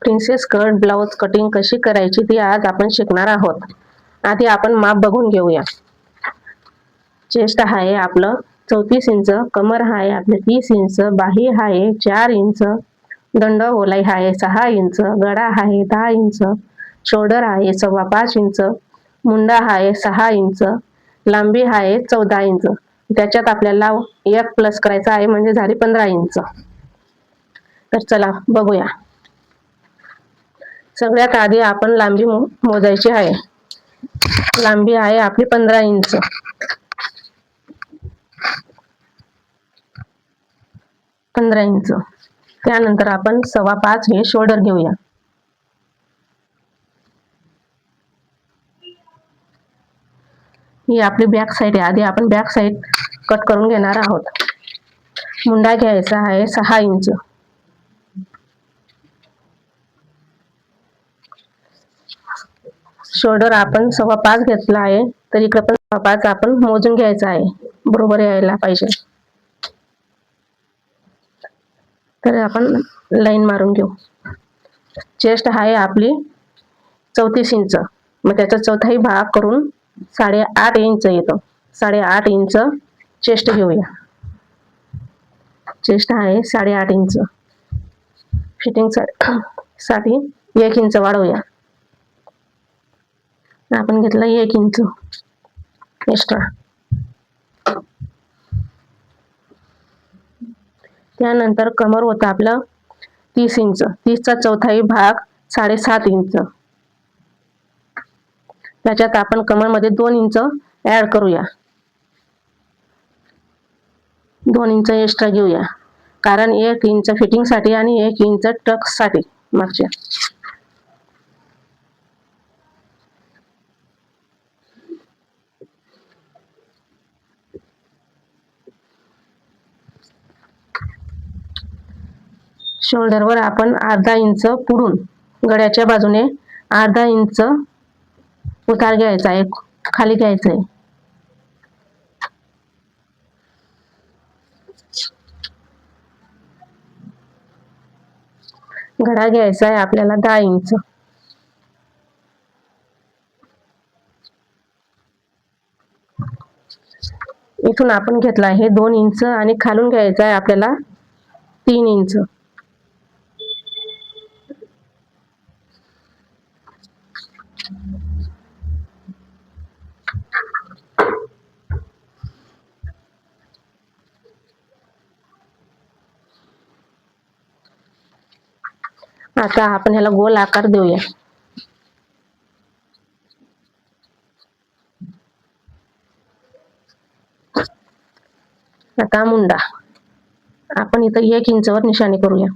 Princess cut blouse cutting कशी करायची ती आज आपण शिकणार आहोत. आधी आपण माप बघून घेऊया. चेस्ट आहे आपलं 34 इंच, कमर आहे आपले 30 इंच, बाही आहे 4 इंच, दंड गोलाई आहे 6 इंच, गळा आहे 10 इंच, शोल्डर आहे 5.25 इंच, मुंडा आहे 6 इंच, लांबी आहे 14 इंच. त्याच्यात आपल्याला 1 प्लस करायचा आहे म्हणजे झाली 15 इंच. तर चला बघूया. सगळ्यात आधी आपण लांबी मोजायची आहे. लांबी आहे आपली 15 इंच. 15 इंच. त्यानंतर आपण 5.25 हे शोल्डर घेऊया. ही आपली बॅक साईड आहे. आधी आपण बॅक साईड कट करून घेणार आहोत. मुंडा घ्यायचा आहे 6 इंच. शोल्डर आपण 5.25 घेतला आहे, तर इकडे पण 5.25 आपण मोजून घ्यायचा आहे, बरोबर यायला पाहिजे. तर आपण लाईन मारून घेऊ. चेस्ट आहे आपली 34 इंच, मग त्याचा चौथाई भाग करून 8.5 इंच येतो. 8.5 इंच चेस्ट घेऊया. चेस्ट आहे 8.5 इंच. फिटिंग साठी 1 इंच वाढवूया. आपण घेतलं 1 इंच एक्स्ट्रा. त्यानंतर कमर होतं आपलं 30 इंच. 30चा चौथाई भाग 7.5 इंच. त्याच्यात आपण कमरमध्ये 2 इंच ऍड करूया. 2 इंच एक्स्ट्रा घेऊया, कारण 1 इंच फिटिंग साठी आणि 1 इंच टक्स साठी मागच्या. शोल्डरवर आपण अर्धा इंच पुढून गळ्याच्या बाजूने अर्धा इंच उतार घ्यायचा आहे, खाली घ्यायचा आहे. गळा घ्यायचा आहे आपल्याला 10 इंच. इथून आपण घेतला आहे 2 इंच आणि खालून घ्यायचा आहे आपल्याला 3 इंच. आता आपण ह्याला गोल आकार देऊया. आता मुंडा आपण इथं 1 इंचवर निशाणी करूया.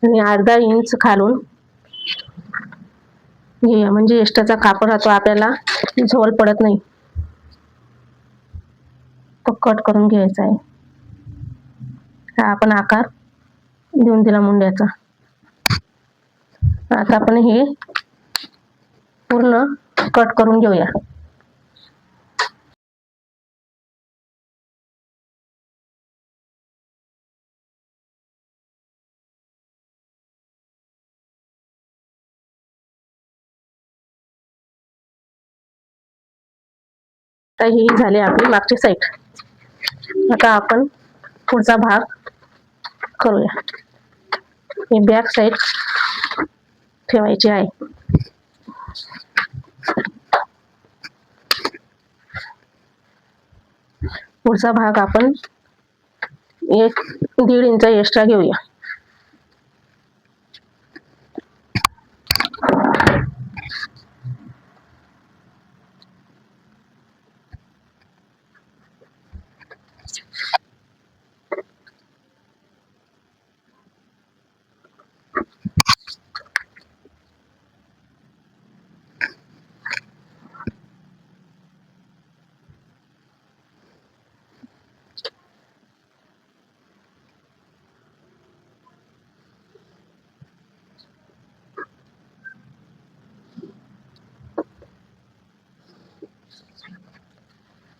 आणि अर्धा इंच खालून घेऊया, म्हणजे एक्स्ट्राचा कापड राहतो आपल्याला झोल पडत नाही. तो कट करून घ्यायचा आहे. हा आपण आकार देऊन दिला मुंड्याचा. आता आपण हे पूर्ण कट करून घेऊया. आता ही झाली आपली मागची साईड. आता आपण पुढचा भाग करूया. ही बॅक साईड ठेवायची आहे. पुढचा भाग आपण 1-1.5 इंच एक्स्ट्रा घेऊया.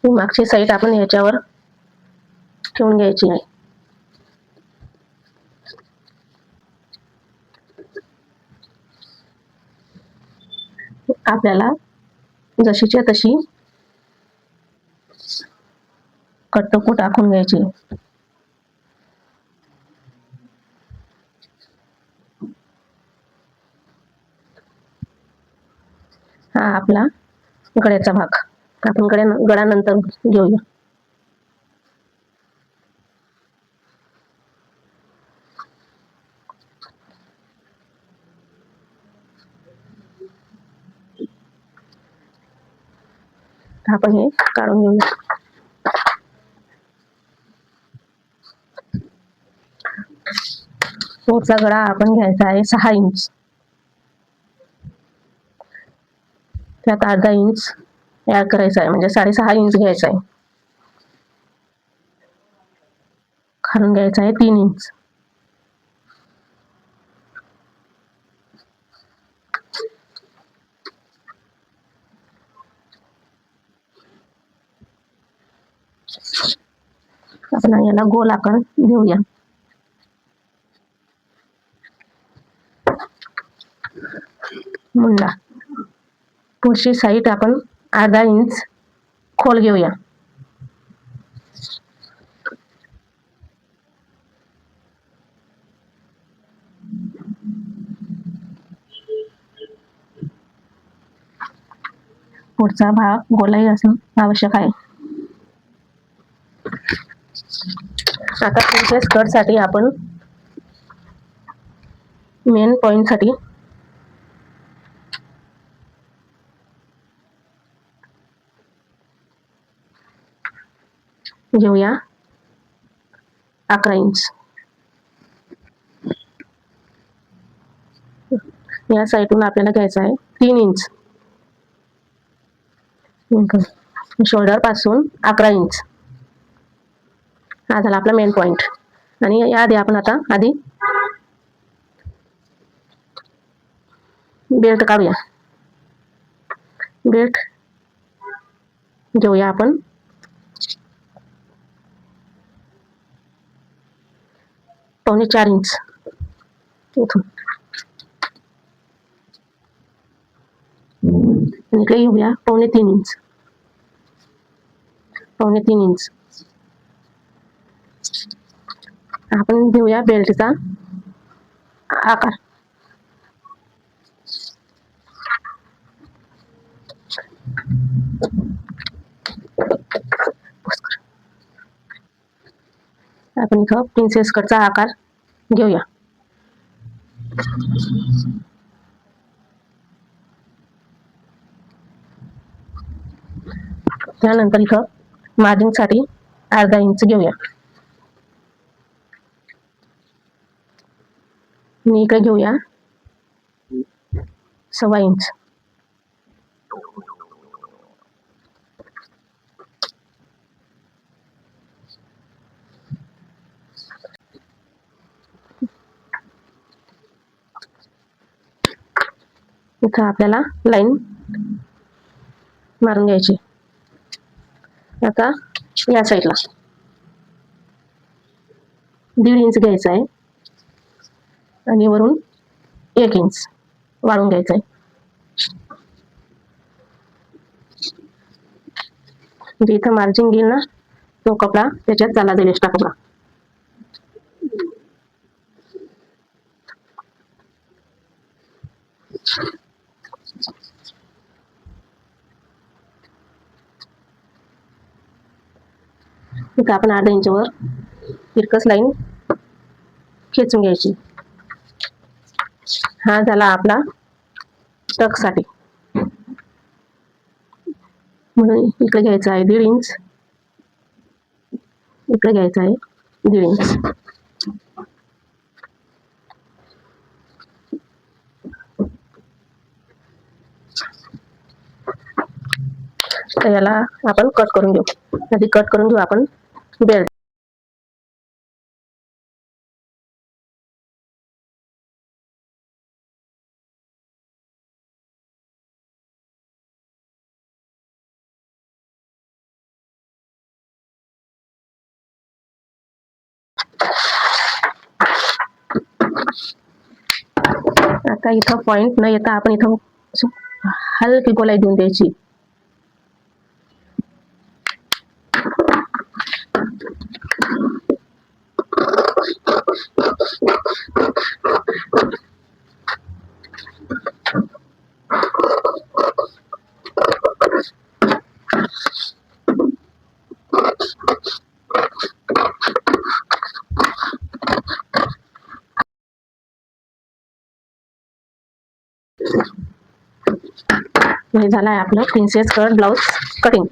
ही मागची साईड आपण याच्यावर ठेवून घ्यायची आहे. आपल्याला जशीच्या तशी कट्टकू टाकून घ्यायची. हा आपला गळ्याचा भाग. आपण गळा नंतर घेऊया. आपण हे काढून घेऊया. पुढचा गळा आपण घ्यायचा आहे 6 इंच. त्यात अर्धा इंच ऍड करायचा आहे, म्हणजे 6.5 इंच घ्यायचा आहे. खालून घ्यायचा आहे 3 इंच. आपण याला गोल आकार देऊया. मुंडा पुढची साईड आपण अर्धा इंच खोल घेऊया. पुढचा भाग गोलाई असणं आवश्यक आहे. आता पुढच्या स्कर्ट साठी आपण मेन पॉइंट साठी घेऊया 11 इंच. या साईडून आपल्याला घ्यायचं आहे 3 इंच. शोल्डर पासून 11 इंच. हा झाला आपला मेन पॉइंट. आणि याआधी आपण आता बेल्ट काढूया. बेल्ट घेऊया आपण 4.25 इंच इथून. आणि इकडे घेऊया 3.25 इंच. 3.25 इंच. आपण घेऊया बेल्टचा आकार. आपण इथं प्रिन्सेस कटचा आकार घेऊया. त्यानंतर इथं मार्जिन साठी अर्धा इंच घेऊया. आणि इकडे घेऊया 1.25 इंच. इथं आपल्याला लाईन मारून घ्यायची. आता या साईडला 1.5 इंच घ्यायचा आहे आणि वरून 1 इंच वाढवून घ्यायचा आहे. म्हणजे इथं मार्जिन घेईल ना तो कपडा त्याच्यात चालला जाईल, एक्स्ट्रा कपडा. इथं आपण अर्धा इंचवर तिरकस लाईन खेचून घ्यायची. हा झाला आपला टक साठी. म्हणून इकडे घ्यायचं आहे 1.5 इंच. इकडे घ्यायचं आहे 1.5 इंच. तर याला आपण कट करून घेऊ. आधी कट करून घेऊ आपण बेल्ट. आता इथं पॉइंट न येता आपण इथं हलकी गोलाई देऊन द्यायची. हे झालं आहे आपलं प्रिन्सेस कट ब्लाउज कटिंग.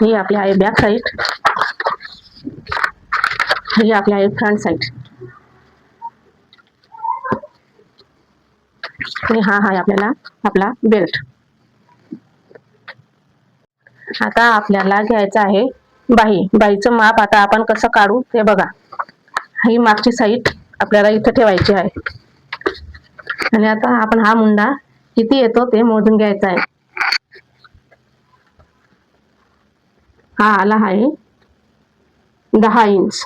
ही आपली आहे बॅक साईड, ही आपली आहे फ्रंट साईड. आणि हा आहे आपल्याला आपला बेल्ट. आता आपल्याला घ्यायचं आहे बाही. बाहीचं माप आता आपण कसं काढू ते बघा. ही मागची साईड आपल्याला इथं ठेवायची आहे. आणि आता आपण हा मुंडा किती येतो ते मोजून घ्यायचा आहे. हा आला आहे 10 इंच.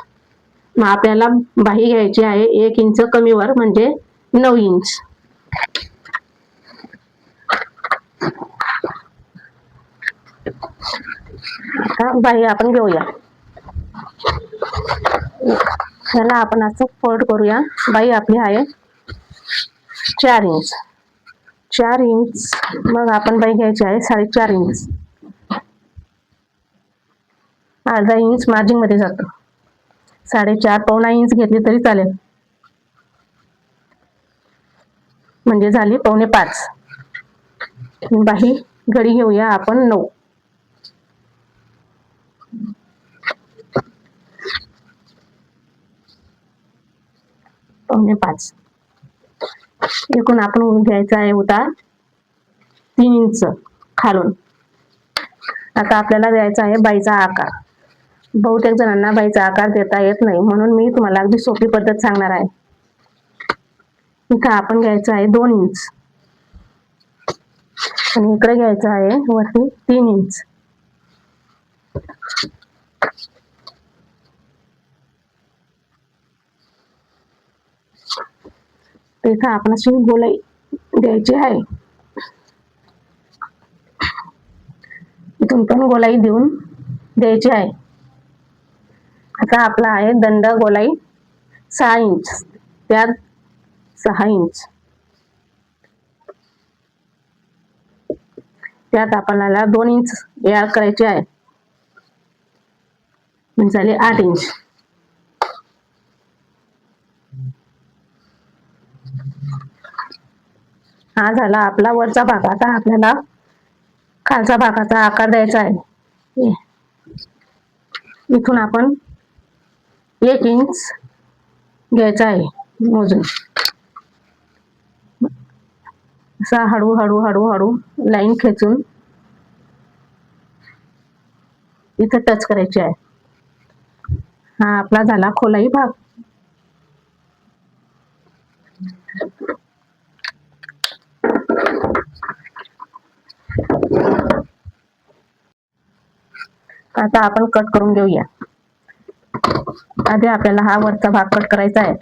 मग आपल्याला बाही घ्यायची आहे 1 इंच कमी वर म्हणजे 9 इंच. आता बाही आपण घेऊया. त्याला आपण असं फोल्ड करूया. बाही आपली आहे 4 इंच. 4 इंच. मग आपण बाही घ्यायची आहे 4.5 इंच. अर्धा इंच मार्जिन मध्ये जातो. 4.5 पावणा इंच घेतली तरी चालेल, म्हणजे झाली 4.25. बाही घडी घेऊया आपण 9. पावणे 5. एकूण आपण घ्यायचा आहे उतार 3 इंच खालून. आता आपल्याला द्यायचा आहे बाईचा आकार. बहुतेक जणांना बाईचा आकार देता येत नाही, म्हणून मी तुम्हाला अगदी सोपी पद्धत सांगणार आहे. इथं आपण घ्यायचं आहे 2 इंच आणि इकडे घ्यायचं आहे वरती 3 इंच. इथं आपण अशी गोलाई द्यायची आहे. इथून पण गोलाई देऊन द्यायची आहे. आता आपला आहे दंड गोलाई 6 इंच, त्यात 6 इंच, त्यात आपल्याला 2 इंच ऍड करायचे आहे, म्हणजे झाले 8 इंच. हा झाला आपला वरचा भाग. आता आपल्याला खालचा भागाचा आकार द्यायचा आहे. इथून आपण 1 इंच घ्यायचा आहे मोजून. असा हळूहळू हळूहळू लाईन खेचून इथं टच करायची आहे. हा आपला झाला खोलाई भाग. आता आपण कट करून घेऊया. आधी आपल्याला हा वरचा भाग कट करायचा आहे.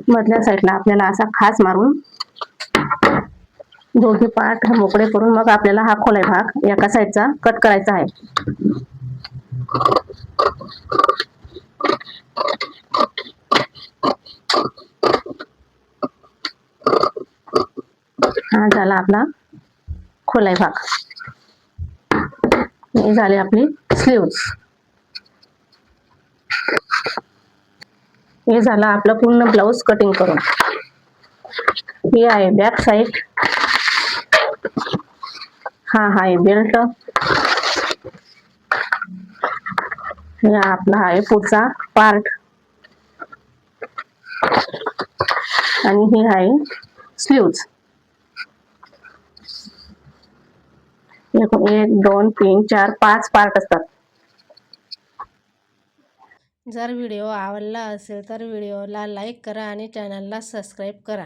मधल्या साईडला आपल्याला असा खास मारून दोन्ही पार्ट मोकळे करून मग आपल्याला हा खोलाई भाग एका साईडचा कट करायचा आहे. हा झाला आपला खोलाई भाग. हे झाले आपली स्लीव्ज. हे झालं आपलं पूर्ण ब्लाउज कटिंग करून. ही आहे बॅक साईड. हा आहे बेल्ट. हे आपला आहे पुढचा पार्ट आणि हे आहे स्लीव्ज. 1 2 3 4 5 पार्ट असतात. जर व्हिडिओ आवडला असेल तर व्हिडिओला लाईक करा आणि चॅनलला सबस्क्राईब करा.